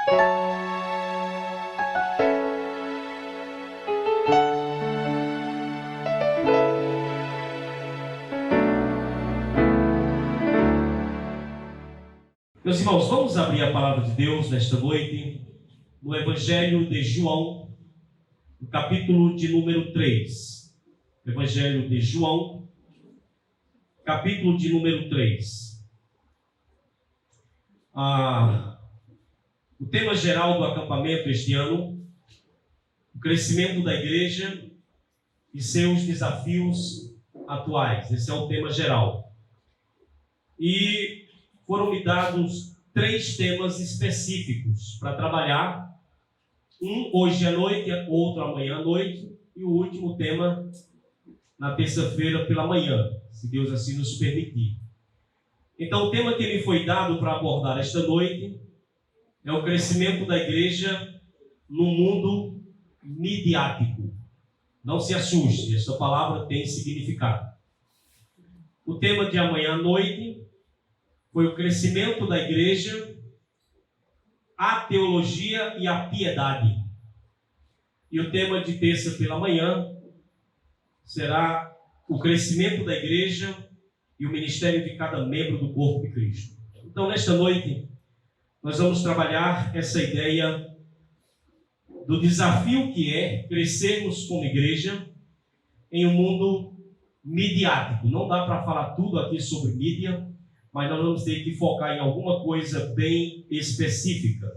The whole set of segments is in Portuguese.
Meus irmãos, vamos abrir a palavra de Deus nesta noite, no Evangelho de João, no capítulo de número 3. Evangelho de João, capítulo de número 3. O tema geral do acampamento este ano, o crescimento da igreja e seus desafios atuais. Esse é o tema geral. E foram me dados 3 temas específicos para trabalhar. Um hoje à noite, outro amanhã à noite, e o último tema na terça-feira pela manhã, se Deus assim nos permitir. Então, o tema que me foi dado para abordar esta noite é o crescimento da igreja no mundo midiático. Não se assuste, esta palavra tem significado. O tema de amanhã à noite foi o crescimento da igreja, a teologia e a piedade. E o tema de terça pela manhã será o crescimento da igreja e o ministério de cada membro do corpo de Cristo. Então, nesta noite, nós vamos trabalhar essa ideia do desafio que é crescermos como igreja em um mundo midiático. Não dá para falar tudo aqui sobre mídia, mas nós vamos ter que focar em alguma coisa bem específica.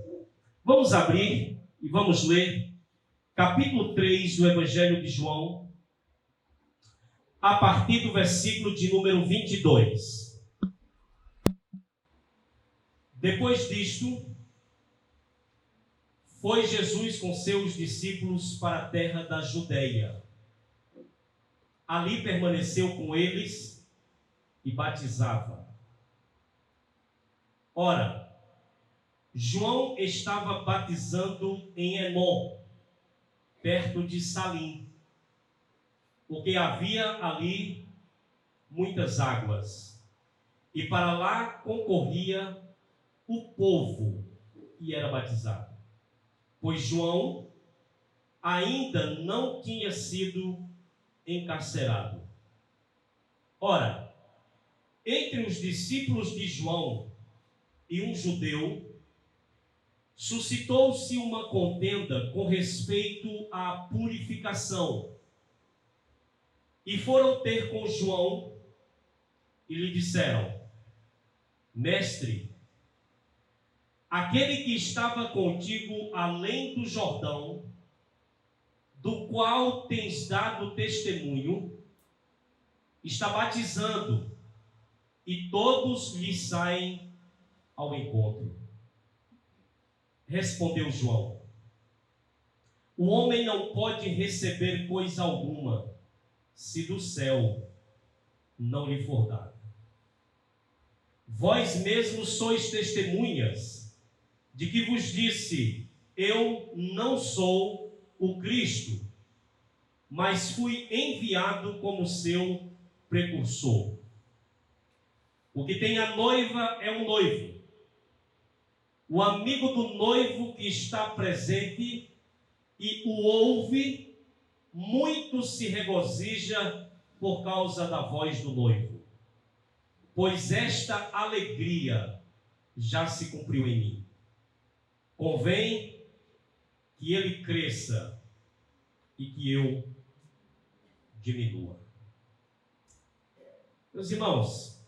Vamos abrir e vamos ler capítulo 3 do Evangelho de João, a partir do versículo de número 22. Depois disto, foi Jesus com seus discípulos para a terra da Judeia. Ali permaneceu com eles e batizava. Ora, João estava batizando em Enom, perto de Salim, porque havia ali muitas águas, e para lá concorria o povo e era batizado, pois João ainda não tinha sido encarcerado. Ora, entre os discípulos de João e um judeu, suscitou-se uma contenda com respeito à purificação. E foram ter com João e lhe disseram: Mestre, aquele que estava contigo além do Jordão, do qual tens dado testemunho, está batizando, e todos lhe saem ao encontro. Respondeu João: o homem não pode receber coisa alguma, se do céu não lhe for dado. Vós mesmos sois testemunhas de que vos disse: eu não sou o Cristo, mas fui enviado como seu precursor. O que tem a noiva é um noivo. O amigo do noivo que está presente e o ouve, muito se regozija por causa da voz do noivo, pois esta alegria já se cumpriu em mim. Convém que ele cresça e que eu diminua. Meus irmãos,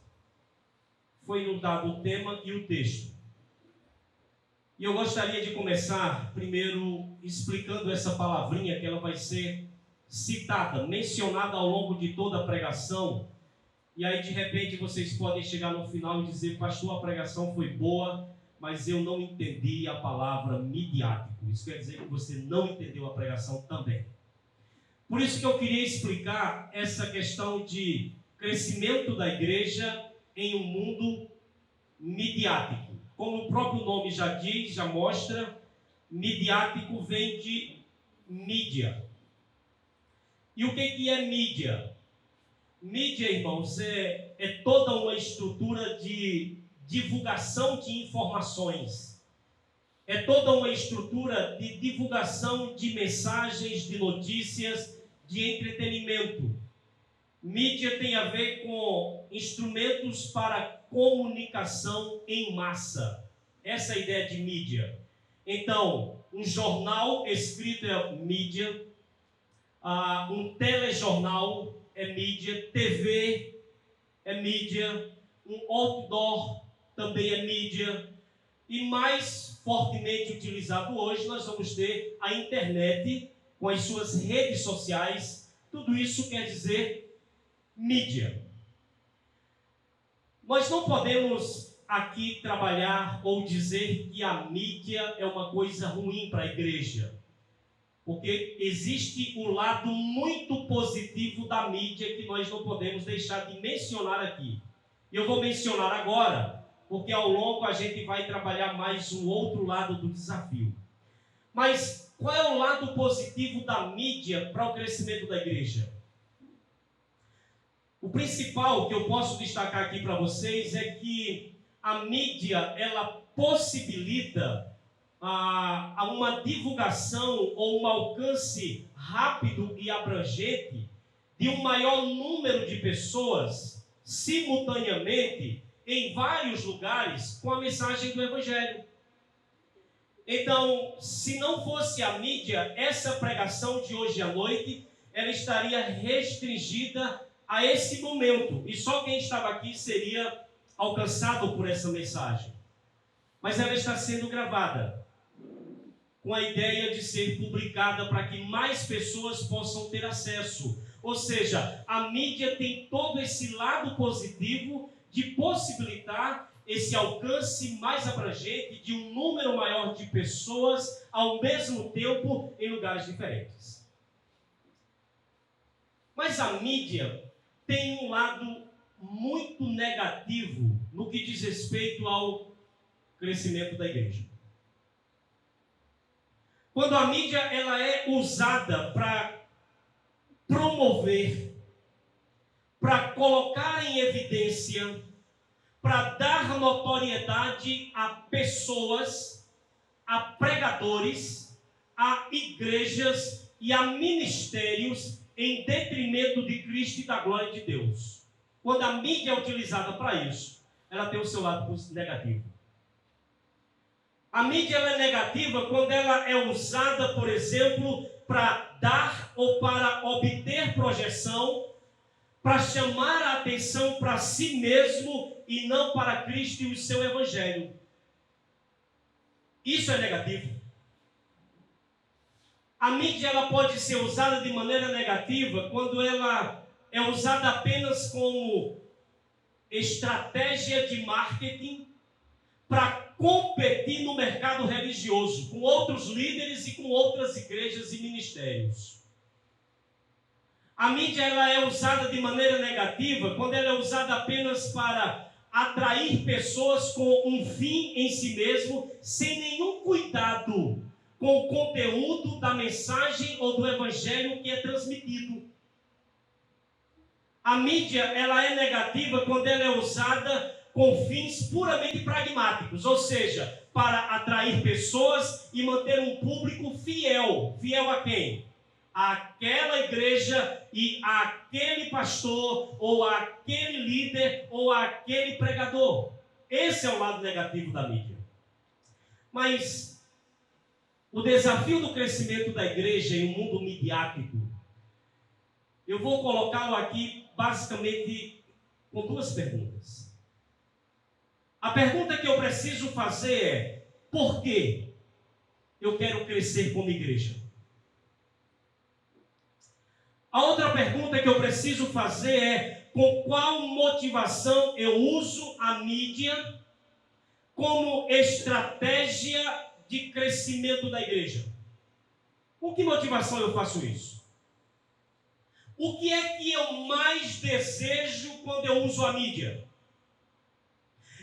foi nos dado o tema e o texto. E eu gostaria de começar primeiro explicando essa palavrinha que ela vai ser citada, mencionada ao longo de toda a pregação. E aí de repente vocês podem chegar no final e dizer: pastor, a pregação foi boa, mas eu não entendi a palavra midiático. Isso quer dizer que você não entendeu a pregação também. Por isso que eu queria explicar essa questão de crescimento da igreja em um mundo midiático. Como o próprio nome já diz, já mostra, midiático vem de mídia. E o que é mídia? Mídia, irmãos, é toda uma estrutura de divulgação de informações. é toda uma estrutura de divulgação de mensagens, de notícias, de entretenimento. Mídia tem a ver com instrumentos para comunicação em massa. Essa é a ideia de mídia. Então, um jornal escrito é mídia, um telejornal é mídia, TV é mídia, um outdoor também é mídia, e mais fortemente utilizado hoje, nós vamos ter a internet com as suas redes sociais. Tudo isso quer dizer mídia. Nós não podemos aqui trabalhar ou dizer que a mídia é uma coisa ruim para a igreja, porque existe um lado muito positivo da mídia que nós não podemos deixar de mencionar aqui. E eu vou mencionar agora, porque ao longo a gente vai trabalhar mais o outro lado do desafio. Mas qual é o lado positivo da mídia para o crescimento da igreja? O principal que eu posso destacar aqui para vocês é que a mídia, ela possibilita uma divulgação ou um alcance rápido e abrangente de um maior número de pessoas simultaneamente em vários lugares com a mensagem do Evangelho. Então, se não fosse a mídia, essa pregação de hoje à noite, ela estaria restringida a esse momento, e só quem estava aqui seria alcançado por essa mensagem. Mas ela está sendo gravada, com a ideia de ser publicada para que mais pessoas possam ter acesso. Ou seja, a mídia tem todo esse lado positivo de possibilitar esse alcance mais abrangente de um número maior de pessoas ao mesmo tempo em lugares diferentes. Mas a mídia tem um lado muito negativo no que diz respeito ao crescimento da igreja. Quando a mídia ela é usada para promover, para colocar em evidência, para dar notoriedade a pessoas, a pregadores, a igrejas e a ministérios em detrimento de Cristo e da glória de Deus. Quando a mídia é utilizada para isso, ela tem o seu lado negativo. A mídia ela é negativa quando ela é usada, por exemplo, para dar ou para obter projeção, para chamar a atenção para si mesmo e não para Cristo e o seu Evangelho. Isso é negativo. A mídia ela pode ser usada de maneira negativa quando ela é usada apenas como estratégia de marketing para competir no mercado religioso com outros líderes e com outras igrejas e ministérios. A mídia ela é usada de maneira negativa quando ela é usada apenas para atrair pessoas com um fim em si mesmo, sem nenhum cuidado com o conteúdo da mensagem ou do evangelho que é transmitido. A mídia ela é negativa quando ela é usada com fins puramente pragmáticos, ou seja, para atrair pessoas e manter um público fiel. Fiel a quem? Àquela igreja e àquele pastor, ou àquele líder, ou àquele pregador. Esse é o lado negativo da mídia. Mas o desafio do crescimento da igreja em um mundo midiático, eu vou colocá-lo aqui basicamente com duas perguntas. A pergunta que eu preciso fazer é: por que eu quero crescer como igreja? A outra pergunta que eu preciso fazer é: com qual motivação eu uso a mídia como estratégia de crescimento da igreja? Com que motivação eu faço isso? O que é que eu mais desejo quando eu uso a mídia?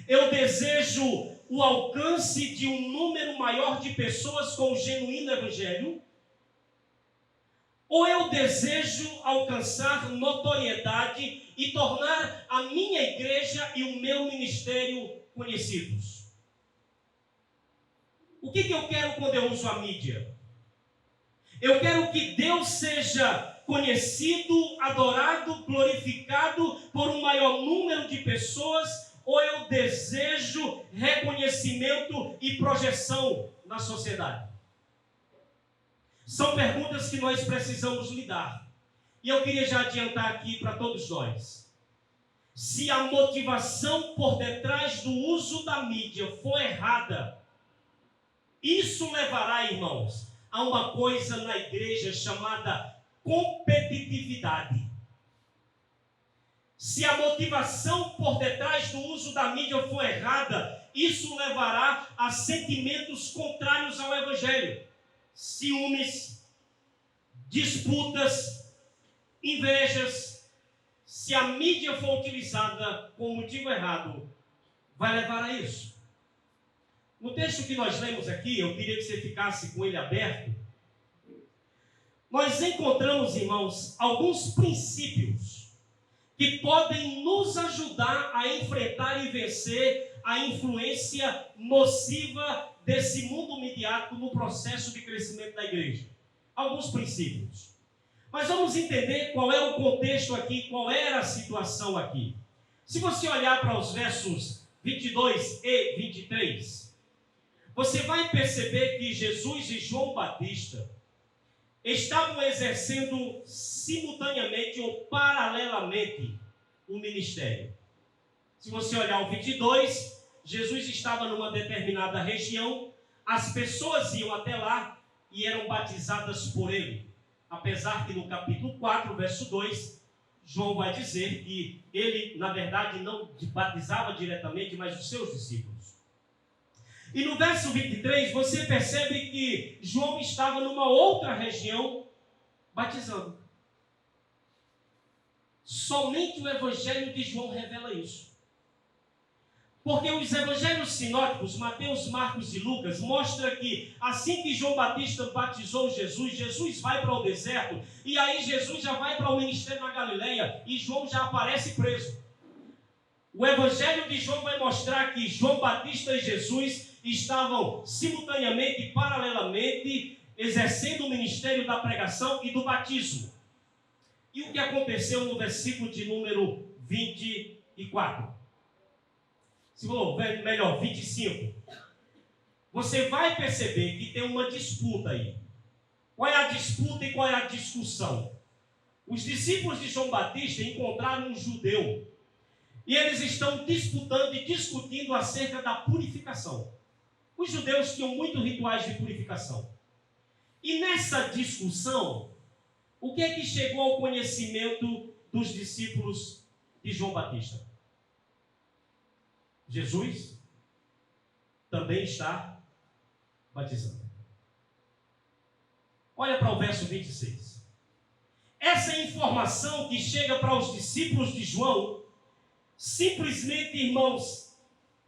Eu desejo o alcance de um número maior de pessoas com o genuíno evangelho? Ou eu desejo alcançar notoriedade e tornar a minha igreja e o meu ministério conhecidos? O que eu quero quando eu uso a mídia? Eu quero que Deus seja conhecido, adorado, glorificado por um maior número de pessoas, ou eu desejo reconhecimento e projeção na sociedade? São perguntas que nós precisamos lidar. E eu queria já adiantar aqui para todos nós. Se a motivação por detrás do uso da mídia for errada, isso levará, irmãos, a uma coisa na igreja chamada competitividade. Se a motivação por detrás do uso da mídia for errada, isso levará a sentimentos contrários ao Evangelho. Ciúmes, disputas, invejas. Se a mídia for utilizada com o motivo errado, vai levar a isso. No texto que nós lemos aqui, eu queria que você ficasse com ele aberto. Nós encontramos, irmãos, alguns princípios que podem nos ajudar a enfrentar e vencer a influência nociva desse mundo midiático no processo de crescimento da igreja. Alguns princípios. Mas vamos entender qual é o contexto aqui, qual era a situação aqui. Se você olhar para os versos 22 e 23, você vai perceber que Jesus e João Batista estavam exercendo simultaneamente ou paralelamente o ministério. Se você olhar o 22, Jesus estava numa determinada região, as pessoas iam até lá e eram batizadas por ele. Apesar que no capítulo 4, verso 2, João vai dizer que ele, na verdade, não batizava diretamente, mas os seus discípulos. E no verso 23, você percebe que João estava numa outra região batizando. Somente o Evangelho de João revela isso. Porque os evangelhos sinóticos, Mateus, Marcos e Lucas, mostram que assim que João Batista batizou Jesus, Jesus vai para o deserto, e aí Jesus já vai para o ministério na Galileia, e João já aparece preso. O evangelho de João vai mostrar que João Batista e Jesus estavam simultaneamente e paralelamente exercendo o ministério da pregação e do batismo. E o que aconteceu no versículo de número 24? Melhor, 25. Você vai perceber que tem uma disputa aí. Qual é a disputa e qual é a discussão? Os discípulos de João Batista encontraram um judeu. E eles estão disputando e discutindo acerca da purificação. Os judeus tinham muitos rituais de purificação. E nessa discussão, o que é que chegou ao conhecimento dos discípulos de João Batista? Jesus também está batizando. Olha para o verso 26. Essa informação que chega para os discípulos de João, simplesmente, irmãos,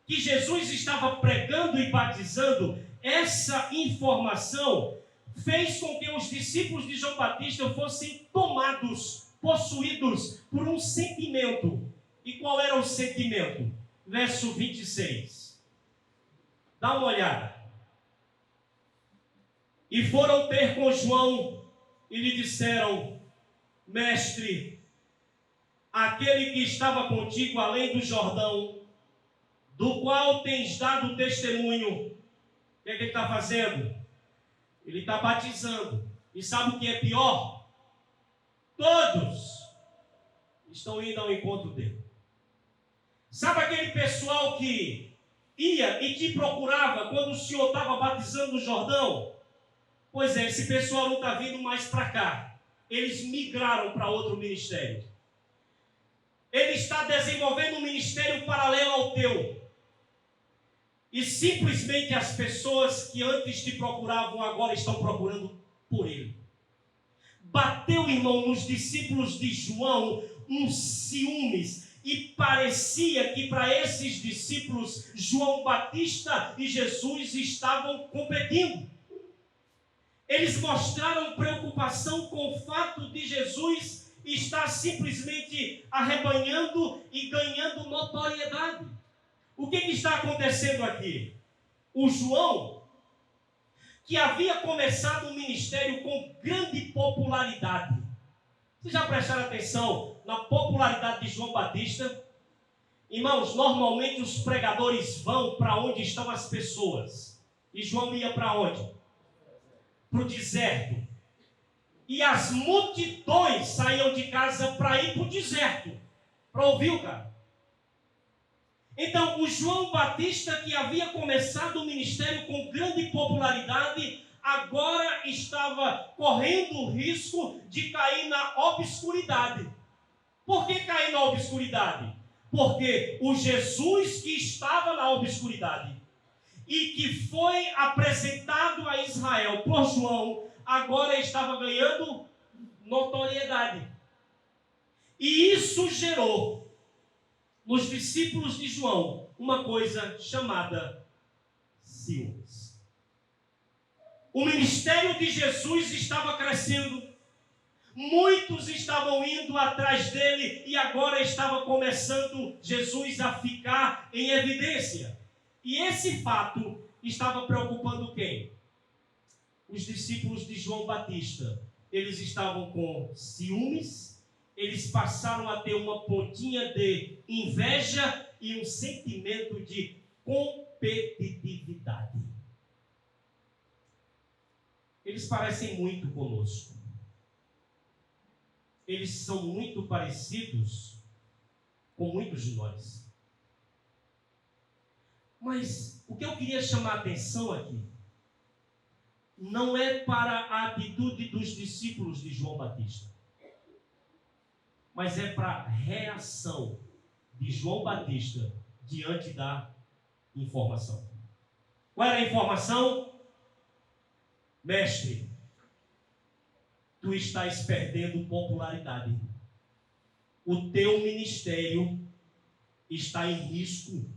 que Jesus estava pregando e batizando, essa informação fez com que os discípulos de João Batista fossem tomados, possuídos por um sentimento. E qual era o sentimento? Verso 26. Dá uma olhada. E foram ter com João e lhe disseram: Mestre, aquele que estava contigo além do Jordão, do qual tens dado testemunho, o que é que ele está fazendo? Ele está batizando. E sabe o que é pior? Todos estão indo ao encontro dele. Sabe aquele pessoal que ia e te procurava quando o senhor estava batizando no Jordão? Pois é, esse pessoal não está vindo mais para cá. Eles migraram para outro ministério. Ele está desenvolvendo um ministério paralelo ao teu. E simplesmente as pessoas que antes te procuravam agora estão procurando por ele. Bateu, irmão, nos discípulos de João um ciúmes. E parecia que para esses discípulos, João Batista e Jesus estavam competindo. Eles mostraram preocupação com o fato de Jesus estar simplesmente arrebanhando e ganhando notoriedade. O que está acontecendo aqui? O João que havia começado um ministério com grande popularidade. Vocês já prestaram atenção na popularidade de João Batista? Irmãos, normalmente os pregadores vão para onde estão as pessoas. E João ia para onde? Para o deserto. E as multidões saíam de casa para ir para o deserto, para ouvir o cara. Então, o João Batista, que havia começado o ministério com grande popularidade, agora estava correndo o risco de cair na obscuridade. Por que cair na obscuridade? Porque o Jesus que estava na obscuridade e que foi apresentado a Israel por João, agora estava ganhando notoriedade. E isso gerou nos discípulos de João uma coisa chamada ciúmes. O ministério de Jesus estava crescendo, muitos estavam indo atrás dele e agora estava começando Jesus a ficar em evidência. E esse fato estava preocupando quem? Os discípulos de João Batista. Eles estavam com ciúmes, eles passaram a ter uma pontinha de inveja e um sentimento de competitividade. Eles parecem muito conosco. Eles são muito parecidos com muitos de nós. Mas o que eu queria chamar a atenção aqui não é para a atitude dos discípulos de João Batista, mas é para a reação de João Batista diante da informação. Qual era a informação? Mestre, tu estás perdendo popularidade. O teu ministério está em risco.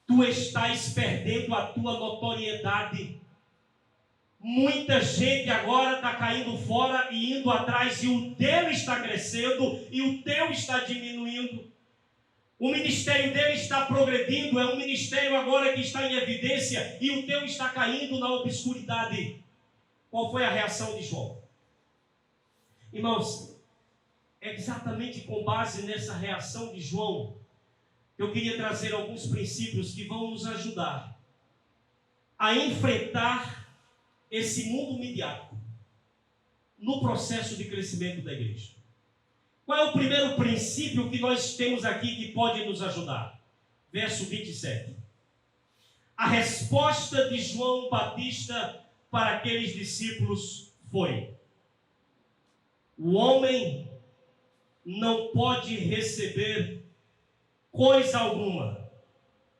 Tu estás perdendo a tua notoriedade. Muita gente agora está caindo fora e indo atrás, e o teu está crescendo e o teu está diminuindo. O ministério dele está progredindo, é um ministério agora que está em evidência, e o teu está caindo na obscuridade. Qual foi a reação de João? Irmãos, é exatamente com base nessa reação de João que eu queria trazer alguns princípios que vão nos ajudar a enfrentar esse mundo midiático no processo de crescimento da igreja. Qual é o primeiro princípio que nós temos aqui que pode nos ajudar? Verso 27. A resposta de João Batista para aqueles discípulos foi: o homem não pode receber coisa alguma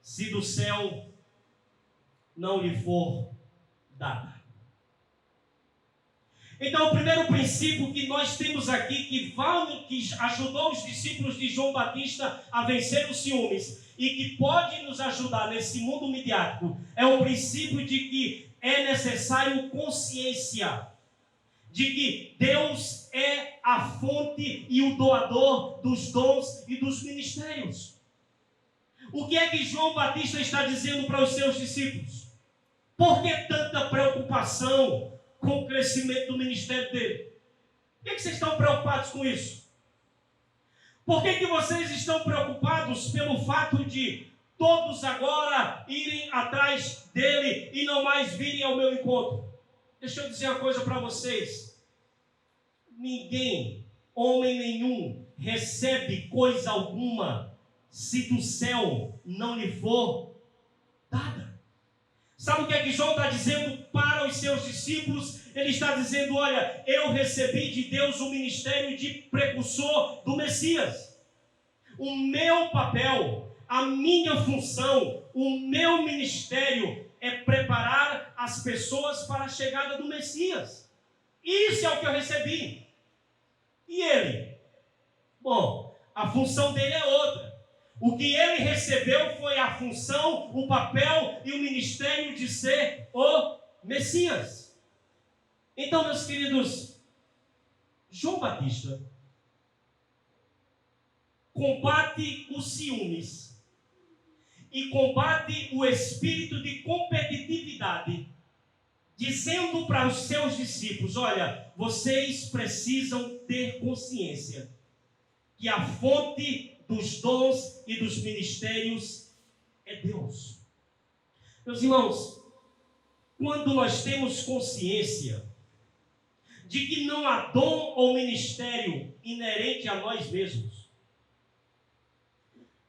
se do céu não lhe for dada. Então, o primeiro princípio que nós temos aqui, que ajudou os discípulos de João Batista a vencer os ciúmes e que pode nos ajudar nesse mundo midiático, é o princípio de que é necessário consciência de que Deus é a fonte e o doador dos dons e dos ministérios. O que é que João Batista está dizendo para os seus discípulos? Por que tanta preocupação com o crescimento do ministério dele? Por que vocês estão preocupados com isso? Por que vocês estão preocupados pelo fato de todos agora irem atrás dele e não mais virem ao meu encontro? Deixa eu dizer uma coisa para vocês. Ninguém, homem nenhum, recebe coisa alguma se do céu não lhe for dada. Sabe o que é que João está dizendo para os seus discípulos? Ele está dizendo: olha, eu recebi de Deus o ministério de precursor do Messias. O meu papel, a minha função, o meu ministério é preparar as pessoas para a chegada do Messias. Isso é o que eu recebi. E ele? Bom, a função dele é outra. O que ele recebeu foi a função, o papel e o ministério de ser o Messias. Então, meus queridos, João Batista combate os ciúmes e combate o espírito de competitividade dizendo para os seus discípulos: olha, vocês precisam ter consciência que a fonte dos dons e dos ministérios é Deus. Meus irmãos, quando nós temos consciência de que não há dom ou ministério inerente a nós mesmos,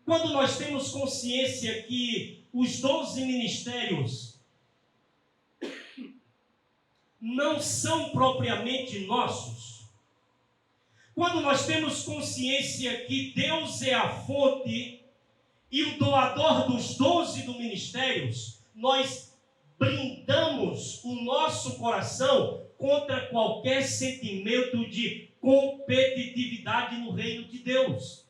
quando nós temos consciência que os dons e ministérios não são propriamente nossos, quando nós temos consciência que Deus é a fonte e o doador dos dons e dos ministérios, nós blindamos o nosso coração contra qualquer sentimento de competitividade no reino de Deus.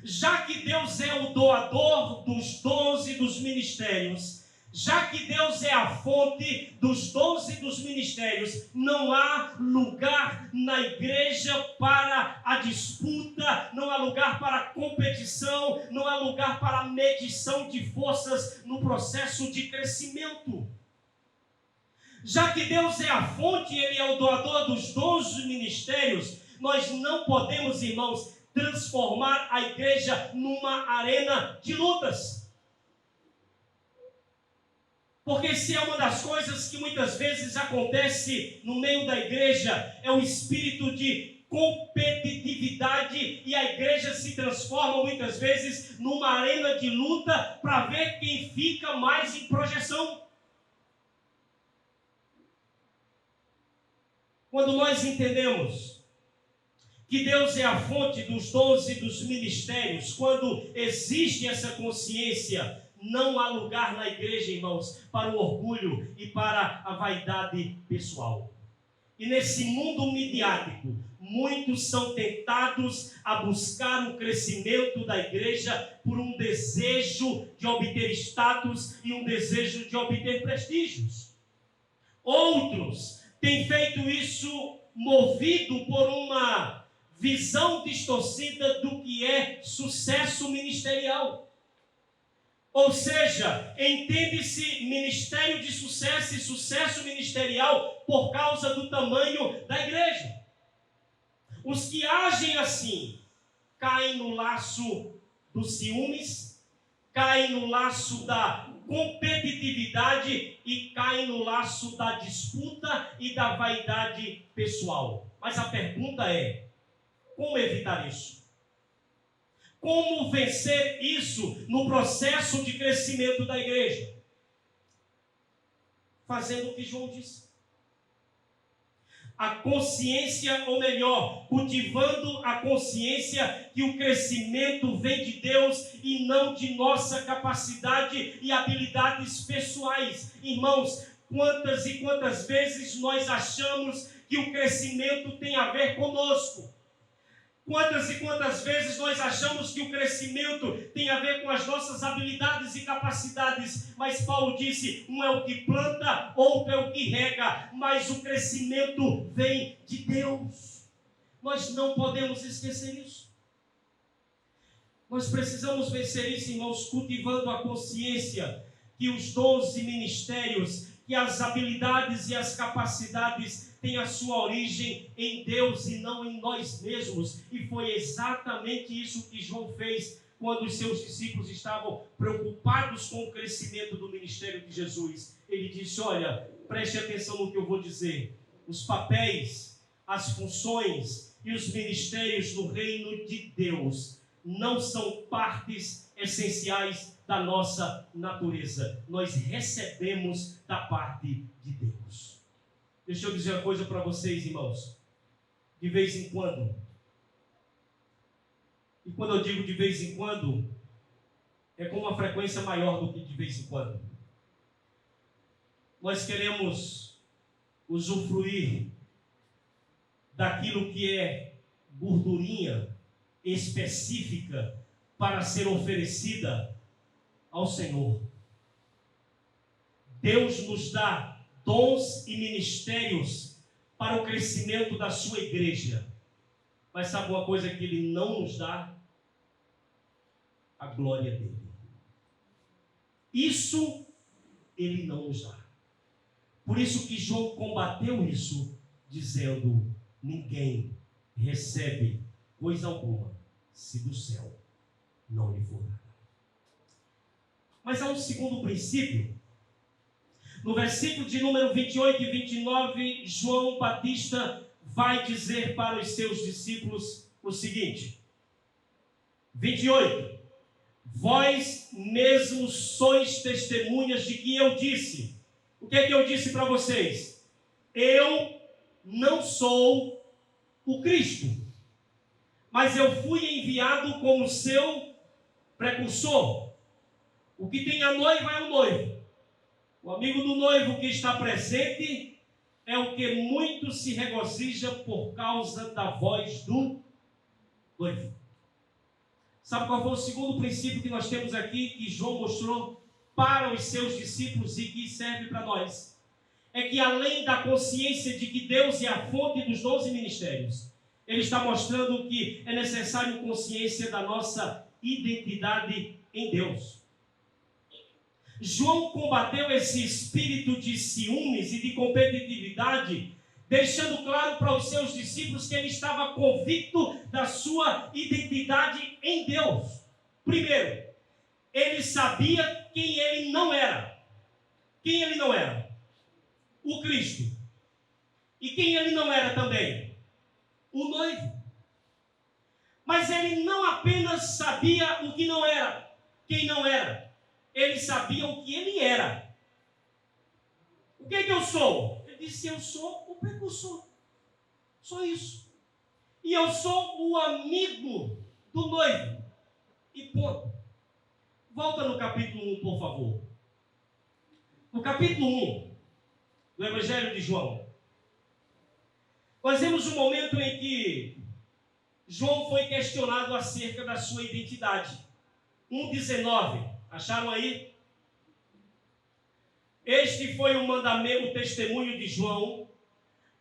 Já que Deus é o doador dos dons e dos ministérios, já que Deus é a fonte dos dons e dos ministérios, não há lugar na igreja para a disputa, não há lugar para a competição, não há lugar para a medição de forças no processo de crescimento. Já que Deus é a fonte, Ele é o doador dos dons e ministérios, nós não podemos, irmãos, transformar a igreja numa arena de lutas. Porque se é uma das coisas que muitas vezes acontece no meio da igreja, é o espírito de competitividade, e a igreja se transforma muitas vezes numa arena de luta para ver quem fica mais em projeção. Quando nós entendemos que Deus é a fonte dos dons e dos ministérios, quando existe essa consciência, não há lugar na igreja, irmãos, para o orgulho e para a vaidade pessoal. E nesse mundo midiático, muitos são tentados a buscar o crescimento da igreja por um desejo de obter status e um desejo de obter prestígios. Outros têm feito isso movido por uma visão distorcida do que é sucesso ministerial. Ou seja, entende-se ministério de sucesso e sucesso ministerial por causa do tamanho da igreja. Os que agem assim caem no laço dos ciúmes, caem no laço da competitividade e caem no laço da disputa e da vaidade pessoal. Mas a pergunta é: como evitar isso? Como vencer isso no processo de crescimento da igreja? Fazendo o que João disse. A consciência, ou melhor, cultivando a consciência que o crescimento vem de Deus e não de nossa capacidade e habilidades pessoais. Irmãos, quantas e quantas vezes nós achamos que o crescimento tem a ver conosco? Quantas e quantas vezes nós achamos que o crescimento tem a ver com as nossas habilidades e capacidades, mas Paulo disse: um é o que planta, outro é o que rega, mas o crescimento vem de Deus. Nós não podemos esquecer isso. Nós precisamos vencer isso, irmãos, cultivando a consciência que os dons e ministérios, que as habilidades e as capacidades têm a sua origem em Deus e não em nós mesmos. E foi exatamente isso que João fez quando os seus discípulos estavam preocupados com o crescimento do ministério de Jesus. Ele disse: olha, preste atenção no que eu vou dizer. Os papéis, as funções e os ministérios do reino de Deus não são partes essenciais da nossa natureza. Nós recebemos da parte de Deus. Deixa eu dizer uma coisa para vocês, irmãos. De vez em quando, e quando eu digo de vez em quando, é com uma frequência maior do que de vez em quando, nós queremos usufruir daquilo que é gordurinha específica para ser oferecida ao Senhor. Deus nos dá dons e ministérios para o crescimento da sua igreja. Mas sabe uma coisa que Ele não nos dá? A glória dEle. Isso Ele não nos dá. Por isso que João combateu isso, dizendo: ninguém recebe coisa alguma se do céu não lhe for dada. Mas há um segundo princípio. No versículo de número 28 e 29, João Batista vai dizer para os seus discípulos o seguinte: 28: vós mesmos sois testemunhas de que eu disse. O que é que eu disse para vocês? Eu não sou o Cristo, mas eu fui enviado como seu precursor. O que tem a noiva é o noivo. O amigo do noivo que está presente é o que muito se regozija por causa da voz do noivo. Sabe qual foi o segundo princípio que nós temos aqui, que João mostrou para os seus discípulos e que serve para nós? É que além da consciência de que Deus é a fonte dos 12 ministérios, ele está mostrando que é necessário consciência da nossa identidade em Deus. João combateu esse espírito de ciúmes e de competitividade, deixando claro para os seus discípulos que ele estava convicto da sua identidade em Deus. Primeiro, ele sabia quem ele não era. Quem ele não era? O Cristo. E quem ele não era também? O noivo. Mas ele não apenas sabia o que não era, quem não era. Ele sabia o que ele era. O que é que eu sou? Ele disse: eu sou o precursor. Só isso. E eu sou o amigo do noivo. E ponto. Volta no capítulo 1, por favor. No capítulo 1 do Evangelho de João, nós vemos um momento em que João foi questionado acerca da sua identidade. 1,19. Acharam aí? Este foi o mandamento, o testemunho de João,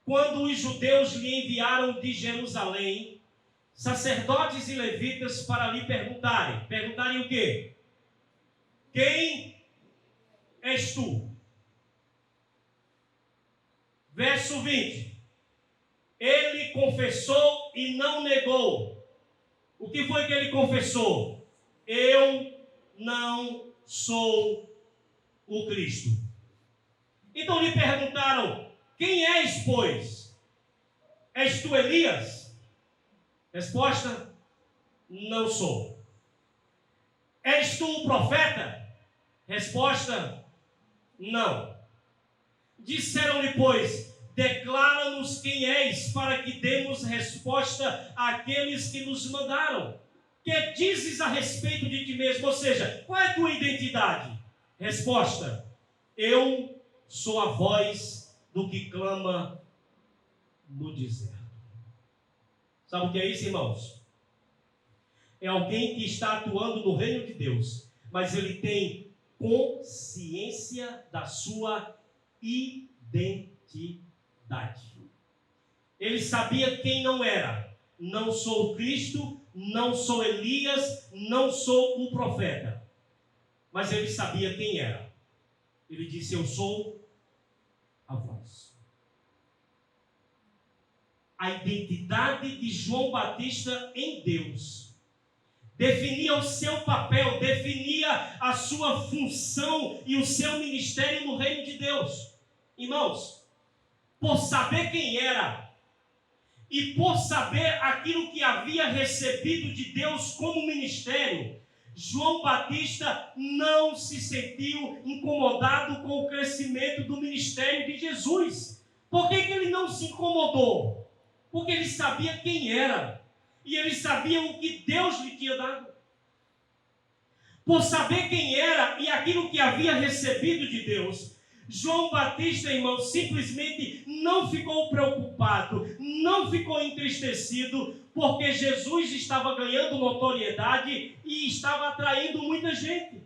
quando os judeus lhe enviaram de Jerusalém sacerdotes e levitas para lhe perguntarem. Perguntarem o quê? Quem és tu? Verso 20. Ele confessou e não negou. O que foi que ele confessou? Eu não sou o Cristo. Então lhe perguntaram: quem és, pois? És tu Elias? Resposta: não sou. És tu o profeta? Resposta: não. Disseram-lhe, pois: declara-nos quem és, para que demos resposta àqueles que nos mandaram. Que dizes a respeito de ti mesmo? Ou seja, qual é a tua identidade? Resposta: eu sou a voz do que clama no deserto. Sabe o que é isso, irmãos? É alguém que está atuando no reino de Deus, mas ele tem consciência da sua identidade. Ele sabia quem não era. Não sou o Cristo, não sou Elias, não sou um profeta. Mas ele sabia quem era. Ele disse: eu sou a voz. A identidade de João Batista em Deus definia o seu papel, definia a sua função e o seu ministério no reino de Deus. Irmãos, por saber quem era e por saber aquilo que havia recebido de Deus como ministério, João Batista não se sentiu incomodado com o crescimento do ministério de Jesus. Por que ele não se incomodou? Porque ele sabia quem era. E ele sabia o que Deus lhe tinha dado. Por saber quem era e aquilo que havia recebido de Deus, João Batista, irmão, simplesmente não ficou preocupado, não ficou entristecido, porque Jesus estava ganhando notoriedade e estava atraindo muita gente.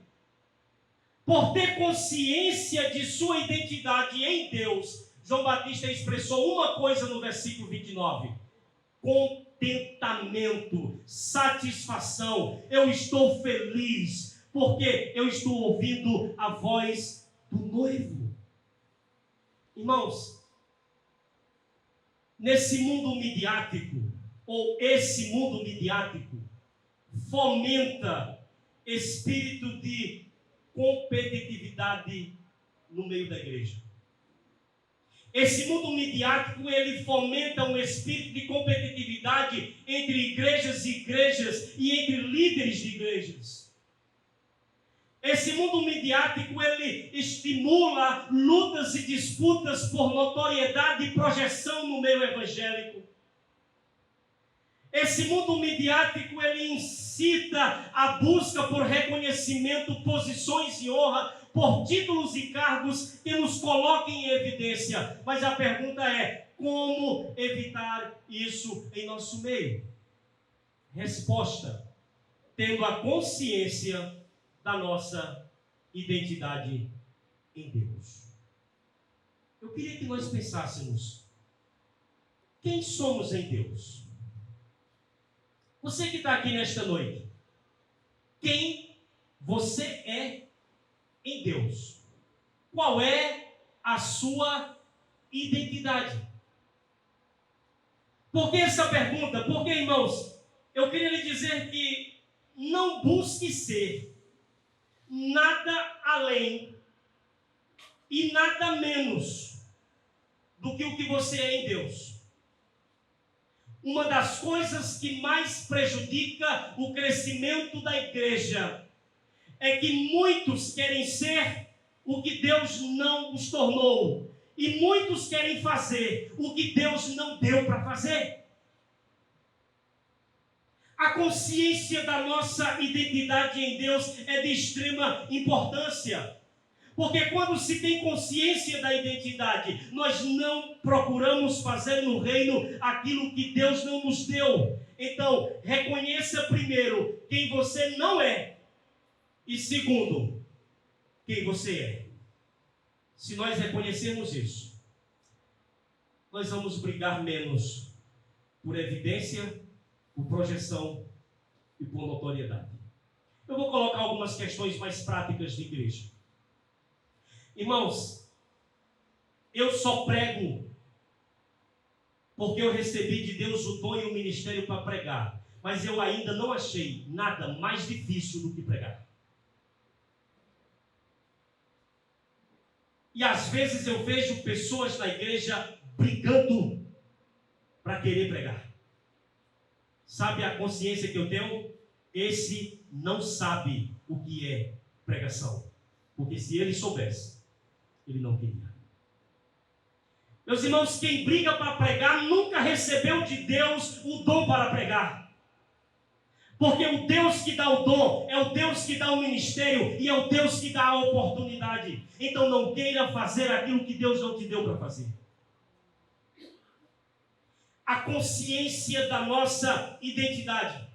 Por ter consciência de sua identidade em Deus, João Batista expressou uma coisa no versículo 29. Contentamento, satisfação. Eu estou feliz, porque eu estou ouvindo a voz do noivo. Irmãos, nesse mundo midiático, ou esse mundo midiático, fomenta espírito de competitividade no meio da igreja. Esse mundo midiático, ele fomenta um espírito de competitividade entre igrejas e igrejas e entre líderes de igrejas. Esse mundo midiático, ele estimula lutas e disputas por notoriedade e projeção no meio evangélico. Esse mundo midiático, ele incita a busca por reconhecimento, posições e honra, por títulos e cargos que nos coloquem em evidência. Mas a pergunta é, como evitar isso em nosso meio? Resposta: tendo a consciência da nossa identidade em Deus. Eu queria que nós pensássemos, quem somos em Deus? Você que está aqui nesta noite, quem você é em Deus? Qual é a sua identidade? Por que essa pergunta? Porque, irmãos, eu queria lhe dizer que não busque ser nada além e nada menos do que o que você é em Deus. Uma das coisas que mais prejudica o crescimento da igreja é que muitos querem ser o que Deus não os tornou. E muitos querem fazer o que Deus não deu para fazer. A consciência da nossa identidade em Deus é de extrema importância. Porque quando se tem consciência da identidade, nós não procuramos fazer no reino aquilo que Deus não nos deu. Então, reconheça primeiro quem você não é. E segundo, quem você é. Se nós reconhecermos isso, nós vamos brigar menos por evidência, por projeção e por notoriedade. Eu vou colocar algumas questões mais práticas de igreja. Irmãos, eu só prego porque eu recebi de Deus o dom e o ministério para pregar. Mas eu ainda não achei nada mais difícil do que pregar. E às vezes eu vejo pessoas na igreja brigando para querer pregar. Sabe a consciência que eu tenho? Esse não sabe o que é pregação. Porque se ele soubesse, ele não queria. Meus irmãos, quem briga para pregar nunca recebeu de Deus o dom para pregar. Porque o Deus que dá o dom é o Deus que dá o ministério e é o Deus que dá a oportunidade. Então não queira fazer aquilo que Deus não te deu para fazer. A consciência da nossa identidade.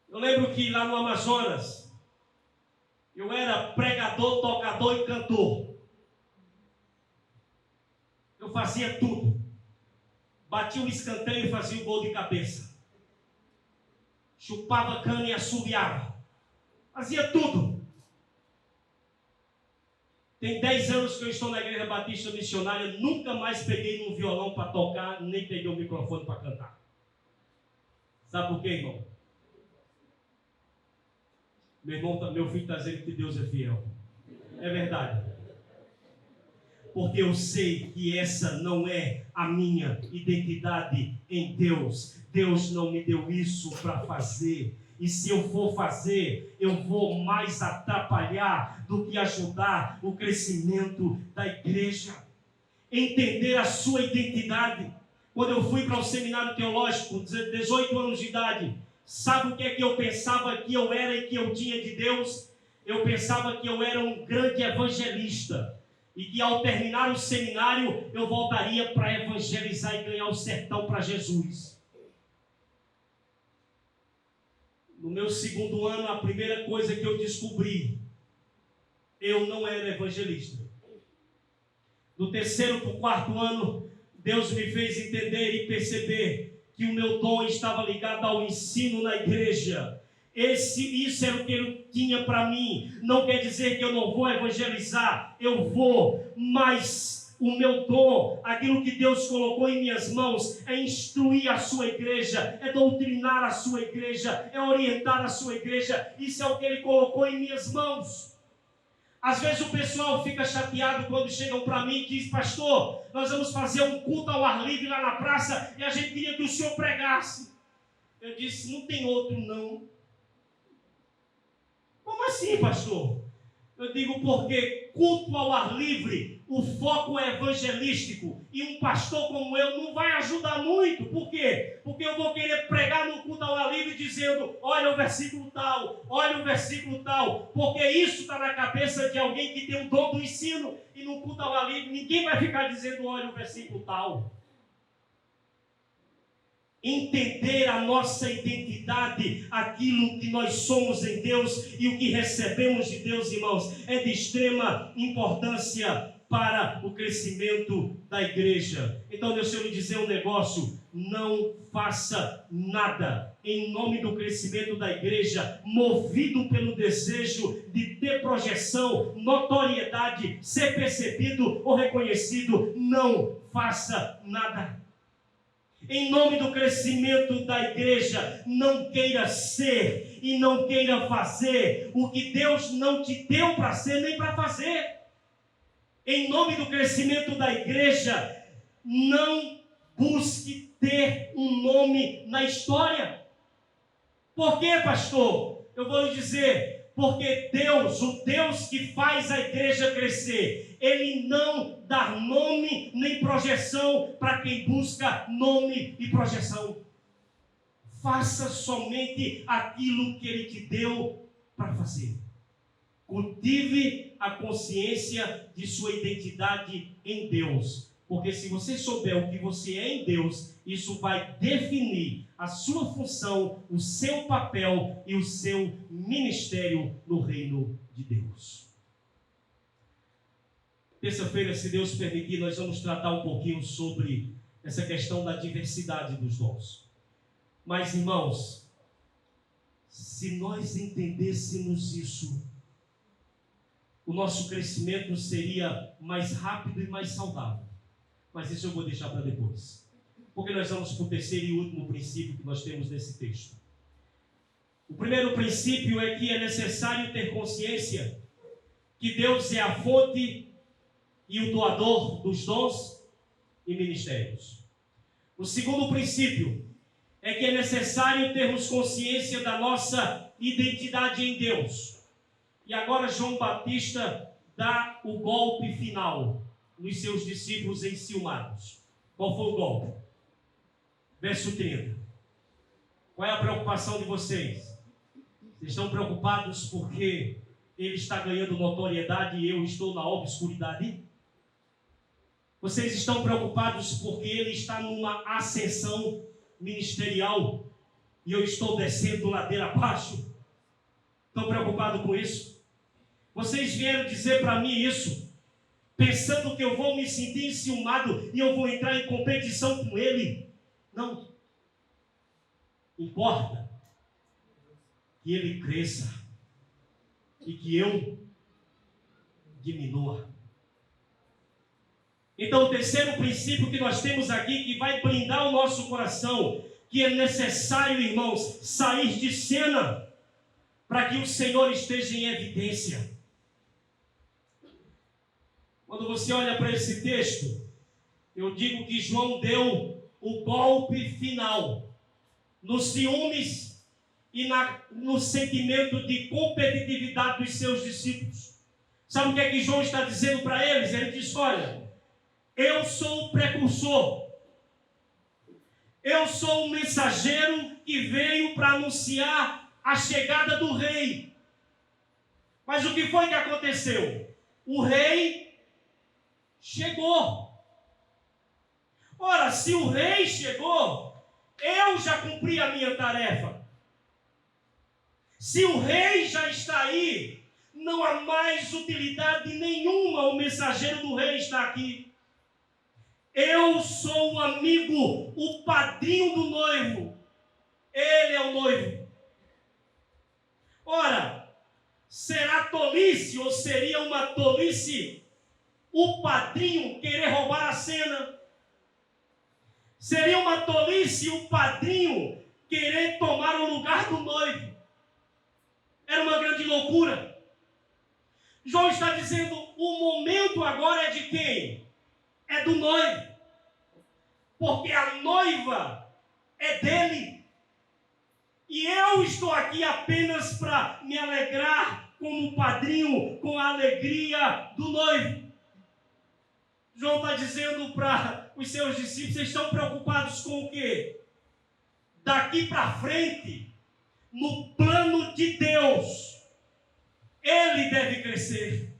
Eu lembro que lá no Amazonas, eu era pregador, tocador e cantor. Eu fazia tudo. Batia o escanteio e fazia o gol de cabeça. Chupava cana e assobiava. Fazia tudo. Tem 10 anos que eu estou na Igreja Batista Missionária. Nunca mais peguei um violão para tocar, nem peguei o microfone para cantar. Sabe por quê, irmão? Meu filho está dizendo que Deus é fiel. É verdade. Porque eu sei que essa não é a minha identidade em Deus. Deus não me deu isso para fazer. E se eu for fazer, eu vou mais atrapalhar do que ajudar o crescimento da igreja. Entender a sua identidade. Quando eu fui para o seminário teológico, com 18 anos de idade, sabe o que é que eu pensava que eu era e que eu tinha de Deus? Eu pensava que eu era um grande evangelista. E que ao terminar o seminário, eu voltaria para evangelizar e ganhar o sertão para Jesus. No meu segundo ano, a primeira coisa que eu descobri, eu não era evangelista. Do terceiro para o quarto ano, Deus me fez entender e perceber que o meu dom estava ligado ao ensino na igreja. Isso era o que ele tinha para mim. Não quer dizer que eu não vou evangelizar, eu vou, mas o meu dom, aquilo que Deus colocou em minhas mãos, é instruir a sua igreja, é doutrinar a sua igreja, é orientar a sua igreja. Isso é o que Ele colocou em minhas mãos. Às vezes o pessoal fica chateado quando chegam para mim e diz: pastor, nós vamos fazer um culto ao ar livre lá na praça e a gente queria que o senhor pregasse. Eu disse: não tem outro não. Como assim, pastor? Eu digo porque culto ao ar livre, o foco é evangelístico, e um pastor como eu não vai ajudar muito. Por quê? Porque eu vou querer pregar no culto ao ar livre dizendo: olha o versículo tal, olha o versículo tal, porque isso está na cabeça de alguém que tem o dom do ensino, e no culto ao ar livre ninguém vai ficar dizendo: olha o versículo tal. Entender a nossa identidade, aquilo que nós somos em Deus e o que recebemos de Deus, irmãos, é de extrema importância para o crescimento da igreja. Então deixa eu lhe dizer um negócio: não faça nada em nome do crescimento da igreja, movido pelo desejo de ter projeção, notoriedade, ser percebido ou reconhecido. Não faça nada. Em nome do crescimento da igreja, não queira ser e não queira fazer o que Deus não te deu para ser nem para fazer. Em nome do crescimento da igreja, não busque ter um nome na história. Por quê, pastor? Eu vou lhe dizer: porque Deus, o Deus que faz a igreja crescer, Ele não dá nome nem projeção para quem busca nome e projeção. Faça somente aquilo que Ele te deu para fazer. Cultive a consciência de sua identidade em Deus. Porque se você souber o que você é em Deus, isso vai definir a sua função, o seu papel e o seu ministério no reino de Deus. Terça-feira, se Deus permitir, nós vamos tratar um pouquinho sobre essa questão da diversidade dos dons. Mas, irmãos, se nós entendêssemos isso, o nosso crescimento seria mais rápido e mais saudável. Mas isso eu vou deixar para depois. Porque nós vamos para o terceiro e último princípio que nós temos nesse texto. O primeiro princípio é que é necessário ter consciência que Deus é a fonte e o doador dos dons e ministérios. O segundo princípio é que é necessário termos consciência da nossa identidade em Deus. E agora João Batista dá o golpe final nos seus discípulos enciumados. Qual foi o golpe? Verso 30. Qual é a preocupação de vocês? Vocês estão preocupados porque ele está ganhando notoriedade e eu estou na obscuridade? Vocês estão preocupados porque ele está numa ascensão ministerial e eu estou descendo ladeira abaixo? Estão preocupados com isso? Vocês vieram dizer para mim isso, pensando que eu vou me sentir enciumado e eu vou entrar em competição com ele? Não. Importa que ele cresça e que eu diminua. Então, o terceiro princípio que nós temos aqui, que vai blindar o nosso coração, que é necessário, irmãos, sair de cena para que o Senhor esteja em evidência. Quando você olha para esse texto, eu digo que João deu o golpe final nos ciúmes e no sentimento de competitividade dos seus discípulos. Sabe o que é que João está dizendo para eles? Ele diz: olha, eu sou o precursor, eu sou o mensageiro que veio para anunciar a chegada do rei. Mas o que foi que aconteceu? O rei chegou. Ora, se o rei chegou, eu já cumpri a minha tarefa. Se o rei já está aí, não há mais utilidade nenhuma o mensageiro do rei estar aqui. Eu sou o amigo, o padrinho do noivo. Ele é o noivo. Ora, será tolice ou seria uma tolice o padrinho querer roubar a cena? Seria uma tolice o padrinho querer tomar o lugar do noivo? Era uma grande loucura. João está dizendo, o momento agora é de quem? É do noivo. Porque a noiva é dele. E eu estou aqui apenas para me alegrar como padrinho, com a alegria do noivo. João está dizendo para os seus discípulos, vocês estão preocupados com o quê? Daqui para frente, no plano de Deus, ele deve crescer.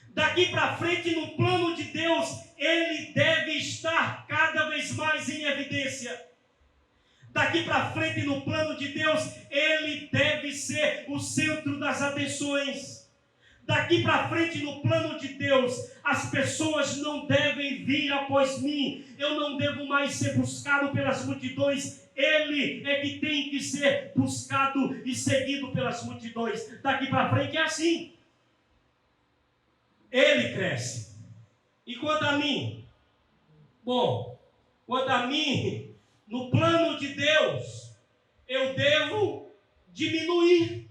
Daqui para frente, no plano de Deus, ele deve estar cada vez mais em evidência. Daqui para frente, no plano de Deus, ele deve ser o centro das atenções. Daqui para frente, no plano de Deus, as pessoas não devem vir após mim. Eu não devo mais ser buscado pelas multidões. Ele é que tem que ser buscado e seguido pelas multidões. Daqui para frente é assim. Ele cresce. E quanto a mim? Bom, quanto a mim, no plano de Deus, eu devo diminuir.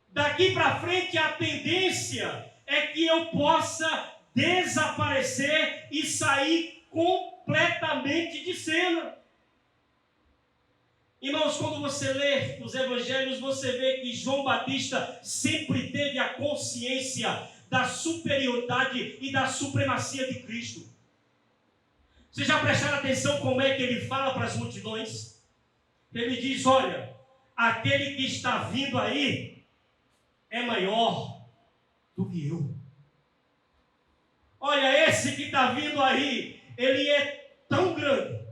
Daqui para frente a tendência é que eu possa desaparecer e sair completamente de cena. Irmãos, quando você lê os evangelhos, você vê que João Batista sempre teve a consciência da superioridade e da supremacia de Cristo. Vocês já prestaram atenção como é que ele fala para as multidões? Ele diz, olha, aquele que está vindo aí é maior do que eu. Olha, esse que está vindo aí, ele é tão grande,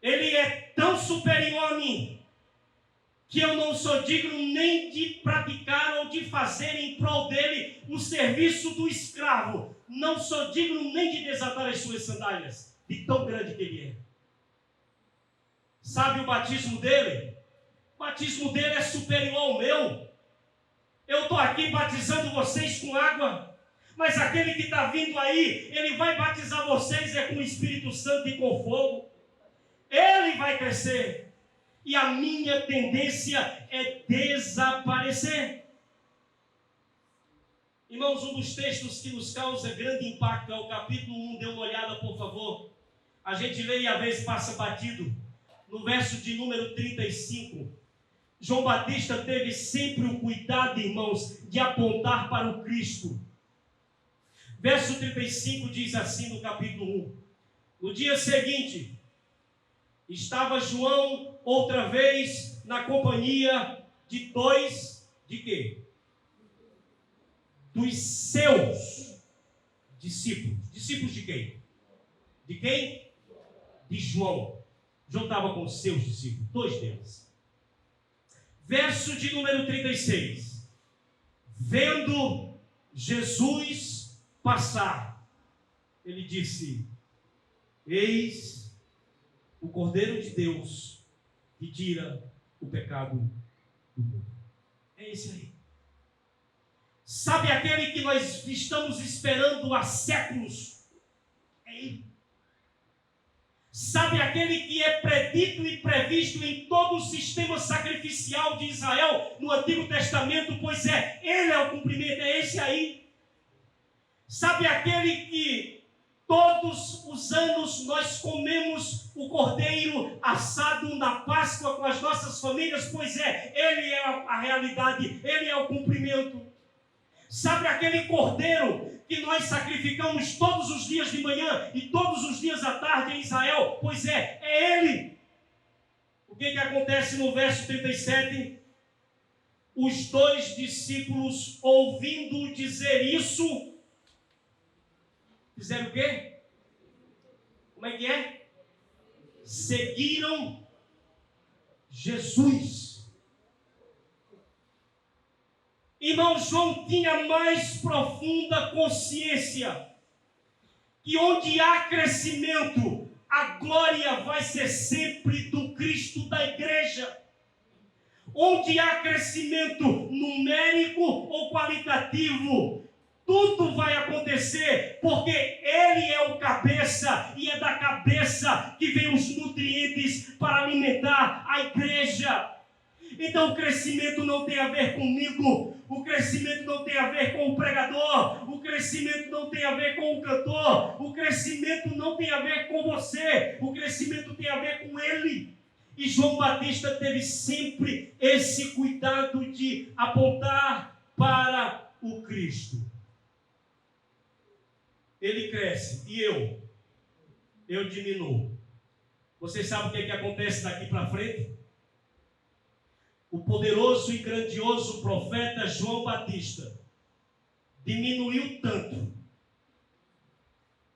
ele é tão superior a mim, que eu não sou digno nem de praticar ou de fazer em prol dele o serviço do escravo. Não sou digno nem de desatar as suas sandálias, de tão grande que ele é. Sabe o batismo dele? O batismo dele é superior ao meu. Eu estou aqui batizando vocês com água, mas aquele que está vindo aí, ele vai batizar vocês com o Espírito Santo e com fogo. Ele vai crescer. E a minha tendência é desaparecer. Irmãos, um dos textos que nos causa grande impacto é o capítulo 1. Dê uma olhada, por favor. A gente lê e às vezes passa batido. No verso de número 35. João Batista teve sempre o cuidado, irmãos, de apontar para o Cristo. Verso 35 diz assim no capítulo 1. No dia seguinte, estava João outra vez na companhia de dois, de quê? Dos seus discípulos. Discípulos de quem? De quem? De João. João estava com os seus discípulos, dois deles. Verso de número 36. Vendo Jesus passar, ele disse, eis o Cordeiro de Deus que tira o pecado do mundo. É esse aí. Sabe aquele que nós estamos esperando há séculos? É ele. Sabe aquele que é predito e previsto em todo o sistema sacrificial de Israel no Antigo Testamento? Pois é, ele é o cumprimento, é esse aí. Sabe aquele que todos os anos nós comemos o cordeiro assado na Páscoa com as nossas famílias? Pois é, ele é a realidade, ele é o cumprimento. Sabe aquele cordeiro que nós sacrificamos todos os dias de manhã e todos os dias à tarde em Israel? Pois é, é ele. O que acontece no verso 37? Os dois discípulos, ouvindo dizer isso, fizeram o quê? Como é que é? Seguiram Jesus. Irmão, João tinha mais profunda consciência que onde há crescimento, a glória vai ser sempre do Cristo da igreja. onde há crescimento numérico ou qualitativo, tudo vai acontecer, porque Ele é o cabeça, e é da cabeça que vem os nutrientes para alimentar a igreja. Então o crescimento não tem a ver comigo, o crescimento não tem a ver com o pregador, o crescimento não tem a ver com o cantor, o crescimento não tem a ver com você, o crescimento tem a ver com Ele. E João Batista teve sempre esse cuidado de apontar para o Cristo. Ele cresce e eu diminuo. Você sabe o que acontece daqui para frente? O poderoso e grandioso profeta João Batista diminuiu tanto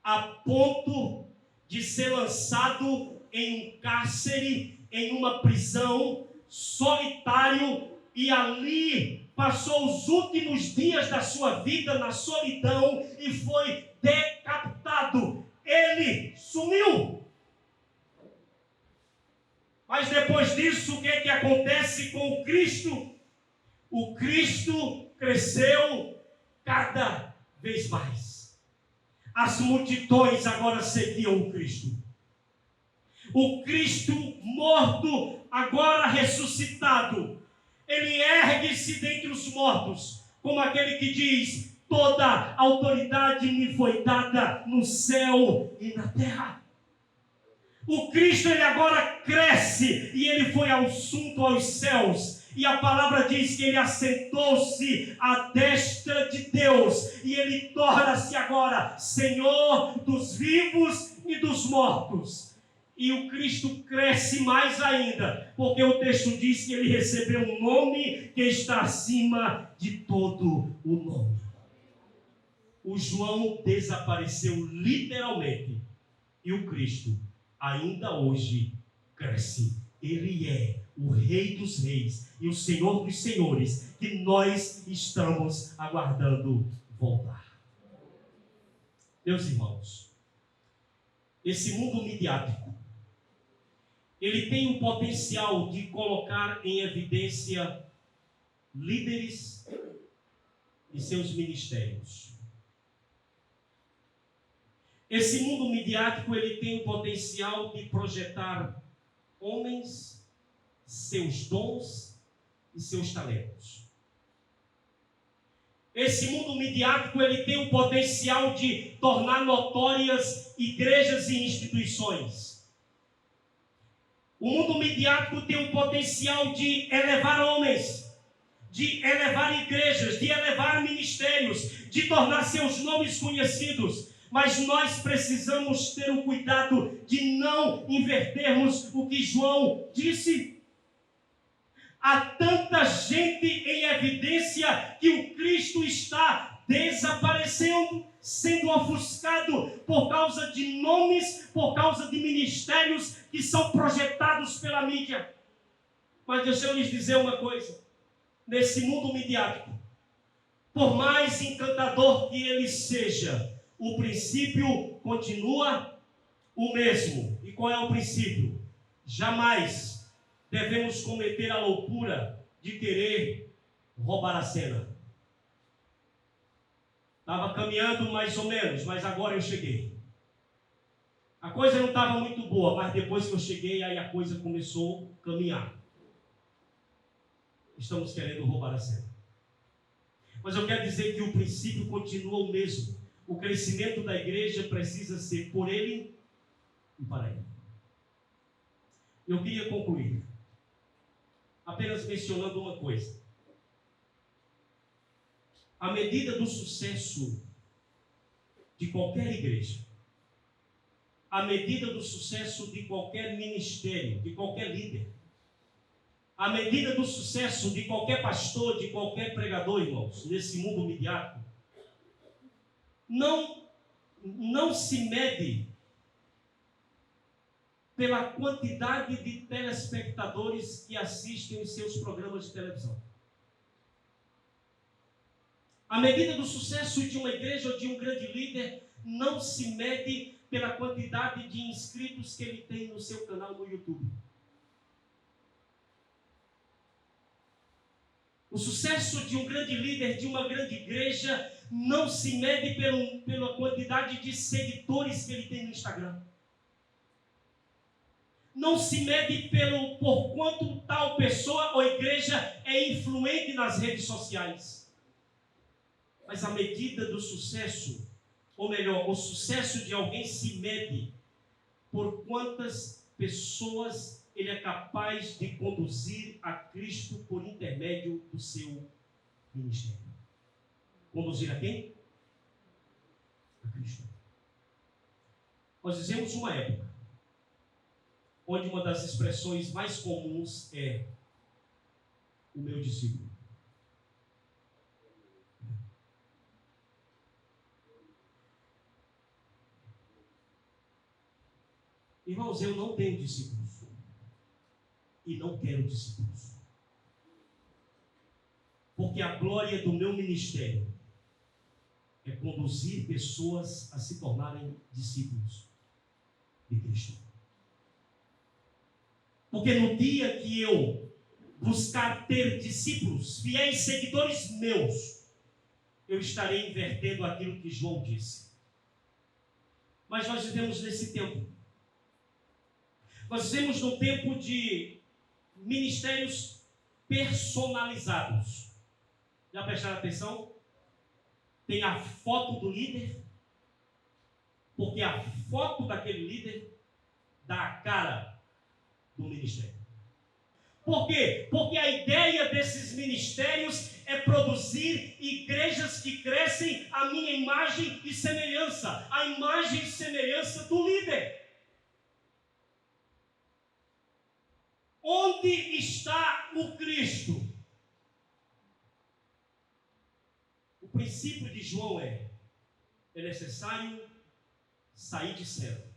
a ponto de ser lançado em um cárcere, em uma prisão, solitário, e ali passou os últimos dias da sua vida na solidão e foi decapitado. Ele sumiu. Mas depois disso, o que acontece com o Cristo? O Cristo cresceu cada vez mais. As multidões agora seguiam o Cristo. O Cristo morto, agora ressuscitado, ele ergue-se dentre os mortos, como aquele que diz: toda autoridade me foi dada no céu e na terra. O Cristo, ele agora cresce, e ele foi assunto aos céus, e a palavra diz que ele assentou-se à destra de Deus, e ele torna-se agora Senhor dos vivos e dos mortos. E o Cristo cresce mais ainda, porque o texto diz que ele recebeu um nome que está acima de todo o nome. O João desapareceu literalmente, e o Cristo ainda hoje cresce. Ele é o Rei dos Reis e o Senhor dos Senhores, que nós estamos aguardando voltar. Meus irmãos, esse mundo midiático, ele tem o potencial de colocar em evidência líderes e seus ministérios. Esse mundo midiático, ele tem o potencial de projetar homens, seus dons e seus talentos. Esse mundo midiático, ele tem o potencial de tornar notórias igrejas e instituições. O mundo midiático tem o potencial de elevar homens, de elevar igrejas, de elevar ministérios, de tornar seus nomes conhecidos. Mas nós precisamos ter o cuidado de não invertermos o que João disse. Há tanta gente em evidência que o Cristo está desaparecendo, sendo ofuscado por causa de nomes, por causa de ministérios que são projetados pela mídia. Mas deixa eu lhes dizer uma coisa: nesse mundo midiático, por mais encantador que ele seja, o princípio continua o mesmo. E qual é o princípio? Jamais devemos cometer a loucura de querer roubar a cena. Estava caminhando mais ou menos, mas agora eu cheguei. A coisa não estava muito boa, mas depois que eu cheguei, aí a coisa começou a caminhar. Estamos querendo roubar a cena. Mas eu quero dizer que o princípio continua o mesmo. O crescimento da igreja precisa ser por ele e para ele. Eu queria concluir apenas mencionando uma coisa. A medida do sucesso de qualquer igreja, a medida do sucesso de qualquer ministério, de qualquer líder, a medida do sucesso de qualquer pastor, de qualquer pregador, irmãos, nesse mundo midiático, não se mede pela quantidade de telespectadores que assistem os seus programas de televisão. A medida do sucesso de uma igreja ou de um grande líder não se mede pela quantidade de inscritos que ele tem no seu canal no YouTube. O sucesso de um grande líder, de uma grande igreja, não se mede pela quantidade de seguidores que ele tem no Instagram. Não se mede por quanto tal pessoa ou igreja é influente nas redes sociais. Mas a medida do sucesso, ou melhor, o sucesso de alguém se mede por quantas pessoas ele é capaz de conduzir a Cristo por intermédio do seu ministério. Conduzir a quem? A Cristo. Nós vivemos uma época onde uma das expressões mais comuns é o meu discípulo. Irmãos, eu não tenho discípulos. E não quero discípulos. Porque a glória do meu ministério é conduzir pessoas a se tornarem discípulos de Cristo. Porque no dia que eu buscar ter discípulos, fiéis seguidores meus, eu estarei invertendo aquilo que João disse. Mas nós vivemos nesse tempo. Nós vivemos num tempo de ministérios personalizados. Já prestaram atenção? Tem a foto do líder, porque a foto daquele líder dá a cara do ministério. Por quê? Porque a ideia desses ministérios é produzir igrejas que crescem à minha imagem e semelhança, a imagem e semelhança do líder. Onde está o Cristo? O princípio de João é necessário sair de cena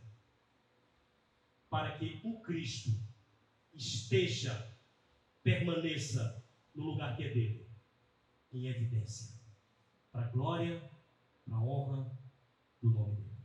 para que o Cristo permaneça no lugar que é dele, em evidência, para a glória, para a honra do nome dele.